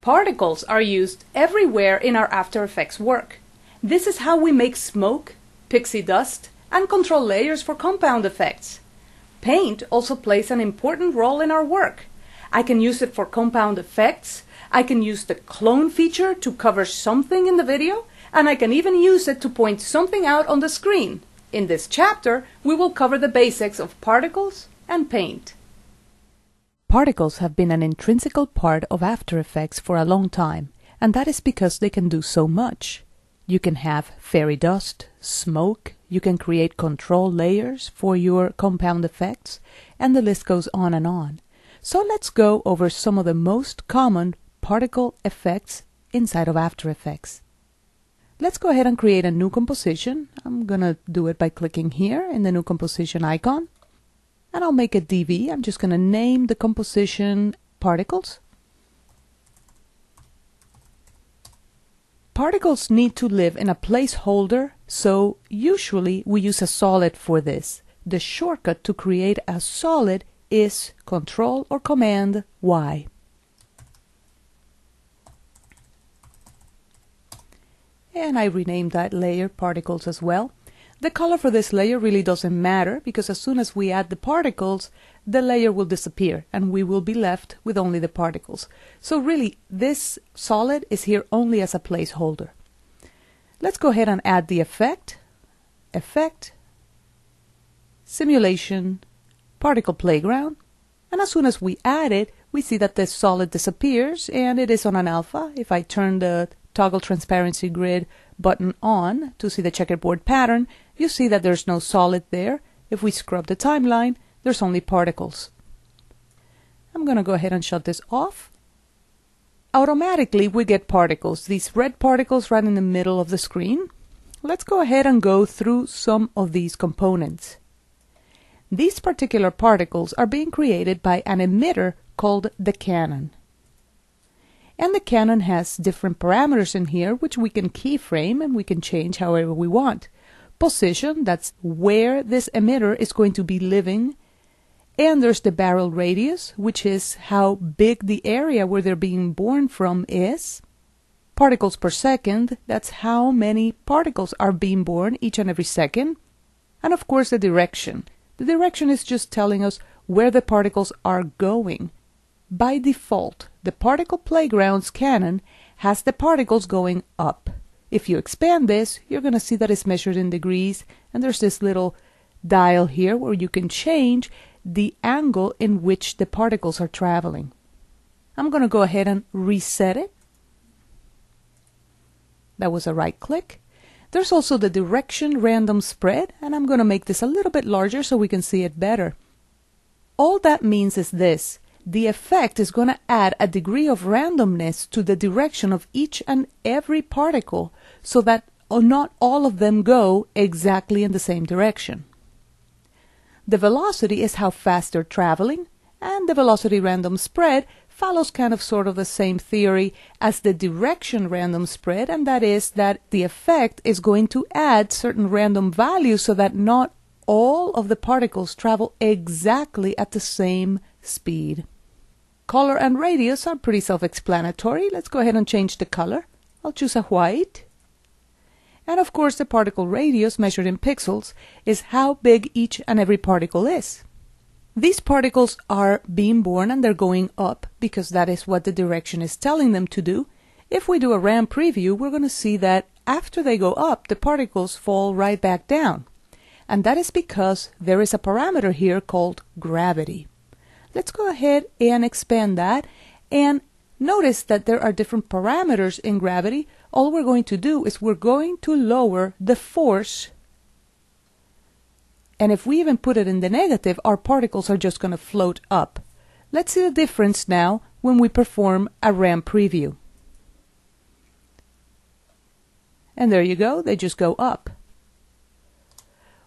Particles are used everywhere in our After Effects work. This is how we make smoke, pixie dust, and control layers for compound effects. Paint also plays an important role in our work. I can use it for compound effects, I can use the clone feature to cover something in the video, and I can even use it to point something out on the screen. In this chapter, we will cover the basics of particles and paint. Particles have been an intrinsic part of After Effects for a long time, and that is because they can do so much. You can have fairy dust, smoke, you can create control layers for your compound effects, and the list goes on and on. So let's go over some of the most common particle effects inside of After Effects. Let's go ahead and create a new composition. I'm gonna do it by clicking here in the new composition icon. And I'll make a DV. I'm just going to name the composition Particles. Particles need to live in a placeholder, so usually we use a solid for this. The shortcut to create a solid is Control or Command Y. And I renamed that layer Particles as well. The color for this layer really doesn't matter because as soon as we add the particles, the layer will disappear and we will be left with only the particles. So really, this solid is here only as a placeholder. Let's go ahead and add the effect, Simulation, Particle Playground, and as soon as we add it, we see that the solid disappears and it is on an alpha. If I turn the Toggle Transparency Grid button on to see the checkerboard pattern, you see that there's no solid there. If we scrub the timeline, there's only particles. I'm going to go ahead and shut this off. Automatically we get particles, these red particles right in the middle of the screen. Let's go ahead and go through some of these components. These particular particles are being created by an emitter called the cannon. And the cannon has different parameters in here which we can keyframe and we can change however we want. Position, that's where this emitter is going to be living. And there's the barrel radius, which is how big the area where they're being born from is. Particles per second, that's how many particles are being born each and every second. And of course the direction. The direction is just telling us where the particles are going. By default, the Particle Playground's cannon has the particles going up. If you expand this, you're going to see that it's measured in degrees, and there's this little dial here where you can change the angle in which the particles are traveling. I'm going to go ahead and reset it. That was a right click. There's also the Direction Random Spread, and I'm going to make this a little bit larger so we can see it better. All that means is this. The effect is going to add a degree of randomness to the direction of each and every particle so that not all of them go exactly in the same direction. The velocity is how fast they're traveling, and the velocity random spread follows kind of sort of the same theory as the direction random spread, and that is that the effect is going to add certain random values so that not all of the particles travel exactly at the same speed. Color and radius are pretty self-explanatory. Let's go ahead and change the color. I'll choose a white. And of course the particle radius measured in pixels is how big each and every particle is. These particles are being born and they're going up because that is what the direction is telling them to do. If we do a RAM preview, we're going to see that after they go up, the particles fall right back down. And that is because there is a parameter here called gravity. Let's go ahead and expand that and notice that there are different parameters in gravity. All we're going to do is we're going to lower the force, and if we even put it in the negative, our particles are just going to float up. Let's see the difference now when we perform a RAM preview. And there you go, they just go up.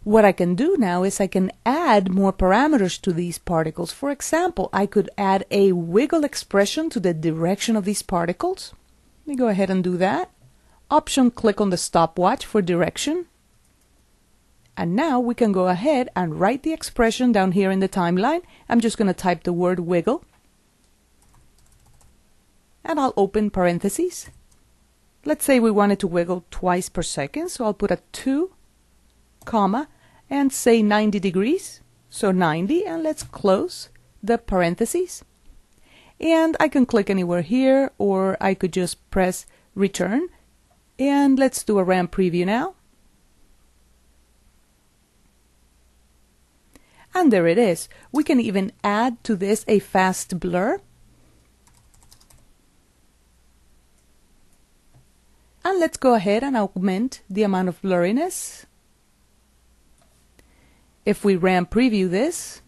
What I can do now is I can add more parameters to these particles. For example, I could add a wiggle expression to the direction of these particles. Let me go ahead and do that. Option, click on the stopwatch for direction. And now we can go ahead and write the expression down here in the timeline. I'm just going to type the word wiggle. and I'll open parentheses. Let's say we wanted to wiggle twice per second, so I'll put a 2, comma, and say 90 degrees, so 90, and let's close the parentheses. And I can click anywhere here, or I could just press return, and let's do a RAM preview now. And there it is. We can even add to this a fast blur. And let's go ahead and augment the amount of blurriness. If we RAM preview this,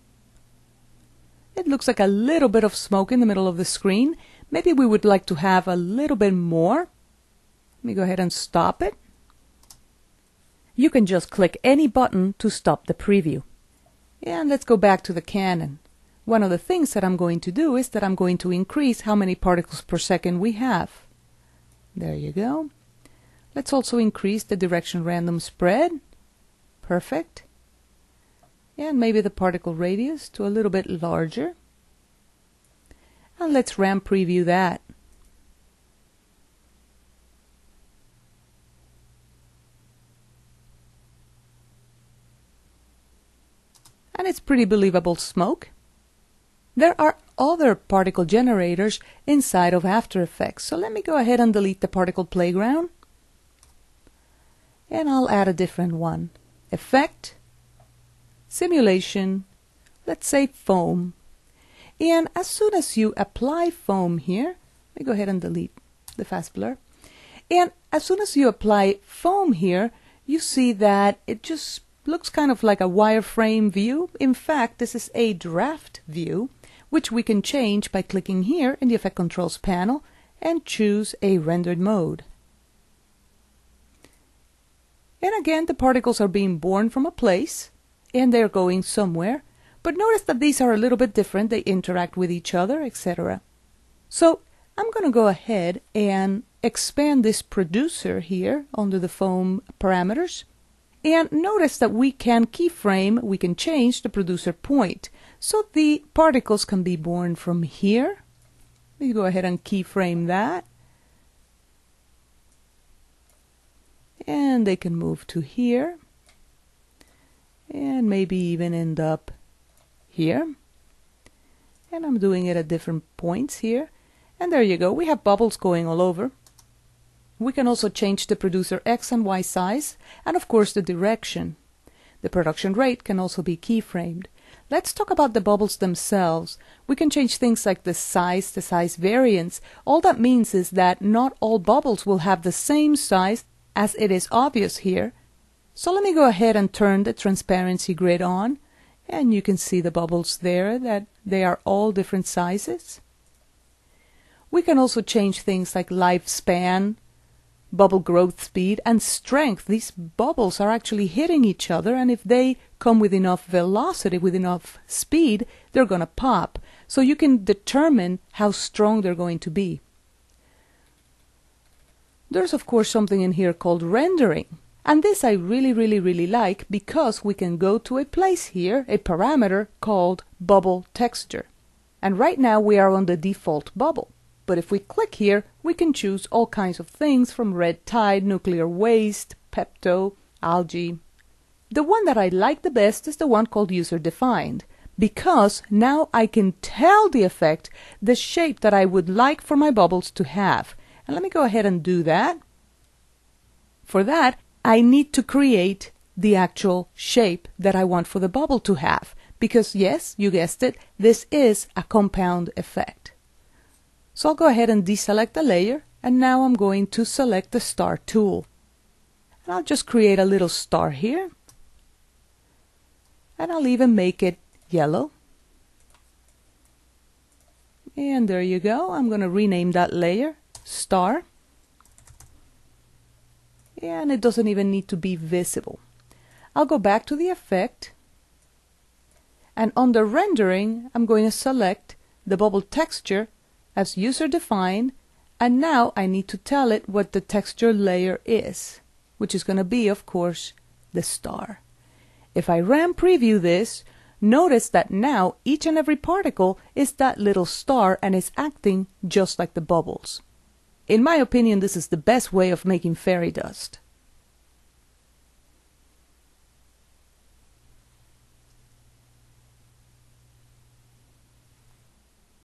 it looks like a little bit of smoke in the middle of the screen. Maybe we would like to have a little bit more. Let me go ahead and stop it. You can just click any button to stop the preview. And let's go back to the Canon. One of the things that I'm going to do is that I'm going to increase how many particles per second we have. There you go. Let's also increase the direction random spread. Perfect. And maybe the particle radius to a little bit larger. And let's RAM preview that. And it's pretty believable smoke. There are other particle generators inside of After Effects. So let me go ahead and delete the particle playground. And I'll add a different one. Effect, Simulation, let's say Foam. And as soon as you apply foam here, let me go ahead and delete the fast blur. And as soon as you apply foam here, you see that it just looks kind of like a wireframe view. In fact, this is a draft view, which we can change by clicking here in the Effect Controls panel and choose a rendered mode. And again, the particles are being born from a place and they're going somewhere. But notice that these are a little bit different. They interact with each other, etc. So I'm going to go ahead and expand this producer here under the foam parameters. And notice that we can keyframe, we can change the producer point. So the particles can be born from here. Let me go ahead and keyframe that. And they can move to here. And maybe even end up here. And I'm doing it at different points here. And there you go. We have bubbles going all over. We can also change the producer X and Y size, and of course the direction. The production rate can also be keyframed. Let's talk about the bubbles themselves. We can change things like the size variance. All that means is that not all bubbles will have the same size, as it is obvious here. So let me go ahead and turn the transparency grid on, and you can see the bubbles there, that they are all different sizes. We can also change things like lifespan, bubble growth speed, and strength. These bubbles are actually hitting each other, and if they come with enough velocity, with enough speed, they're going to pop. So you can determine how strong they're going to be. There's of course something in here called rendering. And this I really like, because we can go to a place here, a parameter called bubble texture. And right now we are on the default bubble. But if we click here, we can choose all kinds of things from red tide, nuclear waste, pepto, algae. The one that I like the best is the one called user defined, because now I can tell the effect the shape that I would like for my bubbles to have. And let me go ahead and do that. For that, I need to create the actual shape that I want for the bubble to have, because yes, you guessed it, this is a compound effect. So I'll go ahead and deselect the layer, and now I'm going to select the star tool. And I'll just create a little star here. And I'll even make it yellow. And there you go. I'm going to rename that layer star. And it doesn't even need to be visible. I'll go back to the effect. And under rendering, I'm going to select the bubble texture as user defined, and now I need to tell it what the texture layer is, which is going to be, of course, the star. If I RAM preview this, Notice that now each and every particle is that little star and is acting just like the bubbles. In my opinion, this is the best way of making fairy dust.